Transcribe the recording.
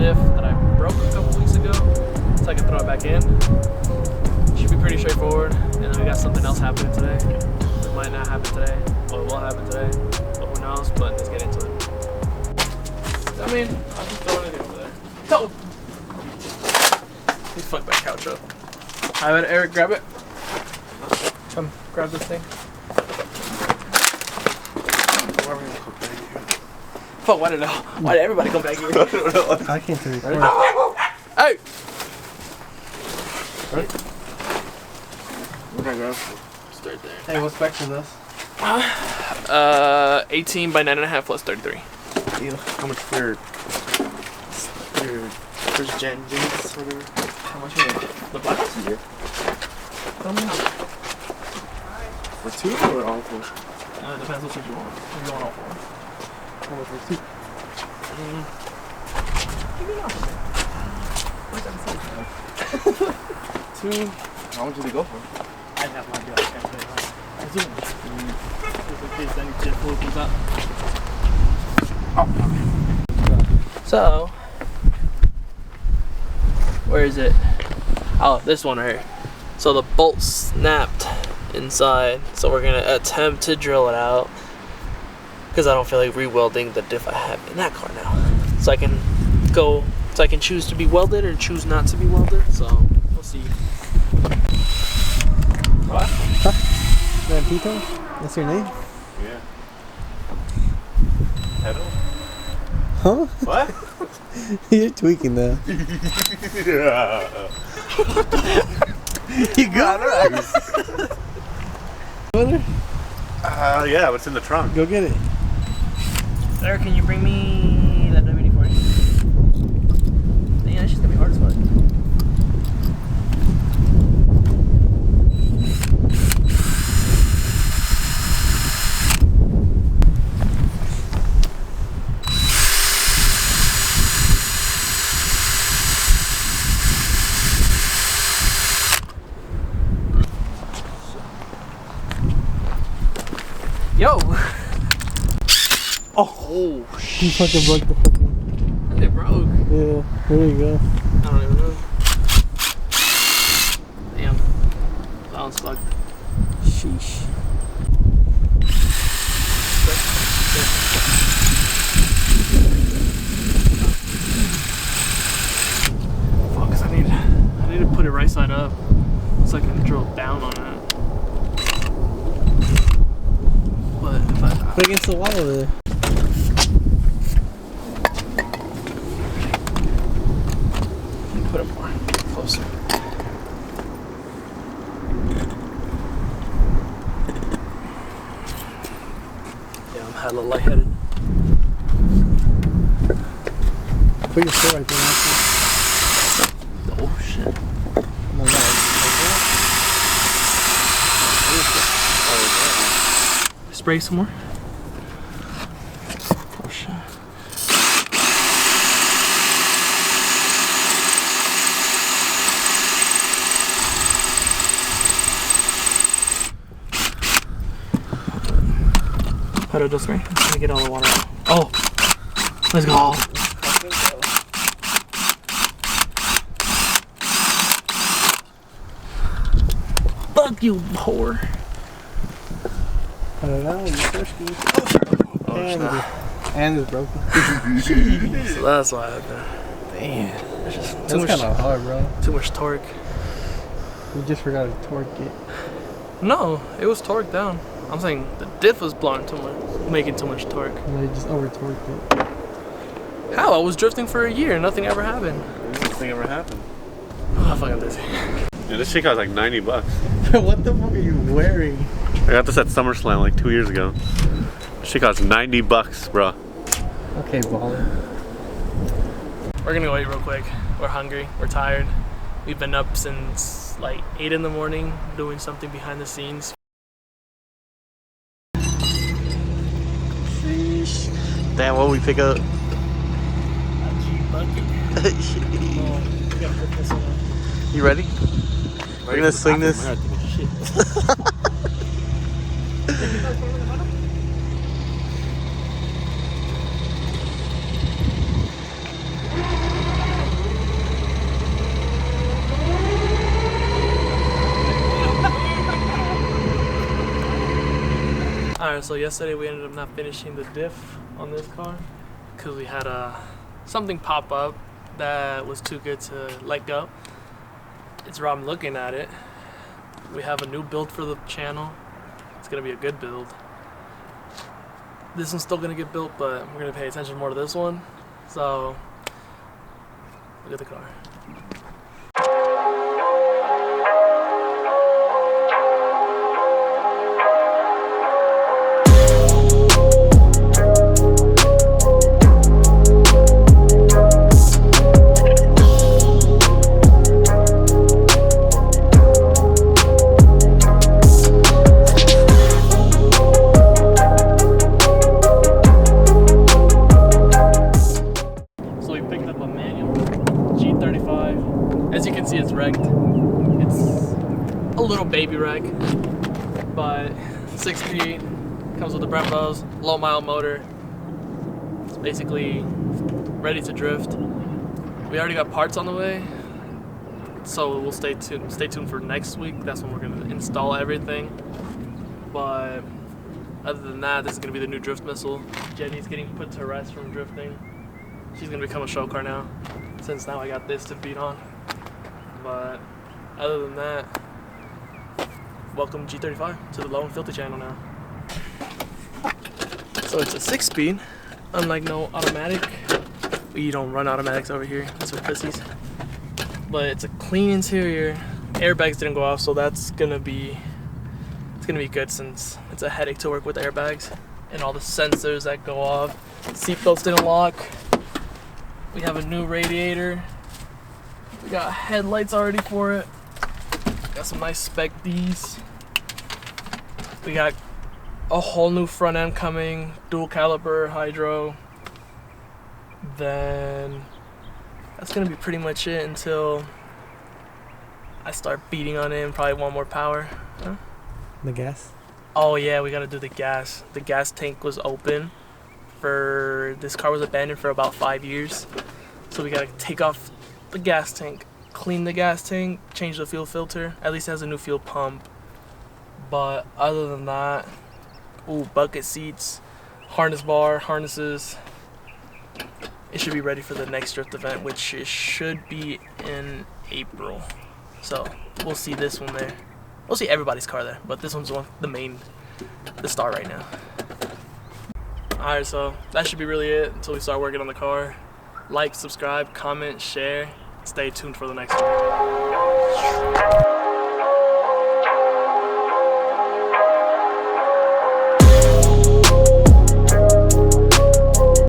diff that I broke a couple weeks ago, so I can throw it back in. Should be pretty straightforward. And then we got something else happening today. It might not happen today, or it will happen today, but who knows? But let's get into it. I mean, I'll just throw anything over there. No! He fucked that couch up. I bet Eric, grab it. Come, grab this thing. Fuck, why did everybody come back here? I came to record. Hey! Right? We're gonna grab start there. Hey, what specs is this? 18 by 9.5 plus 33. Ew. How much for your first gen jeans? Whatever. How much are the black ones here? For two or all four? It depends which ones you want. We're going all four. How much for two? Two. How much did they go for? I have no idea. I can't tell you that. I zoom. Just in case any jet fuel comes out. Oh. So, where is it? Oh, this one right here. So the bolt snapped inside. So we're gonna attempt to drill it out. Because I don't feel like re-welding the diff I have in that car now. So I can choose to be welded or choose not to be welded. So we'll see. What? Huh? Tito? That's your name? Yeah. Hello? Huh? What? You're tweaking though. You got it. Yeah, what's in the trunk? Go get it. Sir, can you bring me that WD-40? Yeah, it's just gonna be hard as fuck. Yo! Oh shit. You fucking broke the fucking... It broke. Yeah, there you go. I don't even know. Damn. That one's fucked. Sheesh. Fuck, 'cause I need to put it right side up so I can drill down on it. But if I Put against the wall over there. put it more closer. Yeah, I'm hella lightheaded. Put your foot right there. Actually. Oh shit. No, no. Spray some more. Oh shit. How to do spray? I'm trying to get all the water out. Oh! Let's go! Fuck you, whore! I don't know, you thirsty. Oh, And it's broken. So that's why I had to. Damn. It's just That's kind of hard, bro. too much torque. You just forgot to torque it. No, it was torqued down. I'm saying the diff was blowing too much, making too much torque. And they just over torqued it. How? I was drifting for a year and nothing ever happened. This thing ever happened? Oh, I'm fucking dizzy. Yeah, this shit cost like $90. What the fuck are you wearing? I got this at SummerSlam like 2 years ago. This shit cost $90, bro. Okay, baller. We're gonna go eat real quick. We're hungry. We're tired. We've been up since like 8 in the morning doing something behind the scenes. Damn, what we pick up? A G bucket. We gotta put this in. You ready? We're gonna swing this. Shit. Alright, so yesterday we ended up not finishing the diff on this car because we had something pop up that was too good to let go. It's where I'm looking at it. We have a new build for the channel. It's gonna be a good build. This one's still gonna get built, but we're gonna pay attention more to this one. So, look at the car. G35. As you can see, it's wrecked. It's a little baby wreck, but 6-speed, comes with the Brembos, low mile motor. It's basically ready to drift. We already got parts on the way, so we'll stay tuned. Stay tuned for next week. That's when we're gonna install everything. But other than that, this is gonna be the new drift missile. Jenny's getting put to rest from drifting. She's gonna become a show car now, since now I got this to beat on. But other than that, welcome G35 to the Low and Filthy channel now. So it's a 6-speed, unlike no automatic. We don't run automatics over here, that's for pussies. But it's a clean interior. Airbags didn't go off, so it's gonna be good since it's a headache to work with airbags and all the sensors that go off. Seatbelts didn't lock. We have a new radiator. We got headlights already for it. Got some nice spec Ds. We got a whole new front end coming, dual caliper, hydro. Then that's gonna be pretty much it until I start beating on it and probably want more power. Huh? The gas? Oh yeah, we gotta do the gas. The gas tank was open. This car was abandoned for about 5 years, so we gotta take off the gas tank, clean the gas tank, change the fuel filter. At least it has a new fuel pump. But other than that, bucket seats, harness bar, harnesses. It should be ready for the next drift event, which it should be in April. So we'll see this one there. We'll see everybody's car there, but this one's the star right now. Alright, so that should be really it until we start working on the car. Like, subscribe, comment, share. Stay tuned for the next one.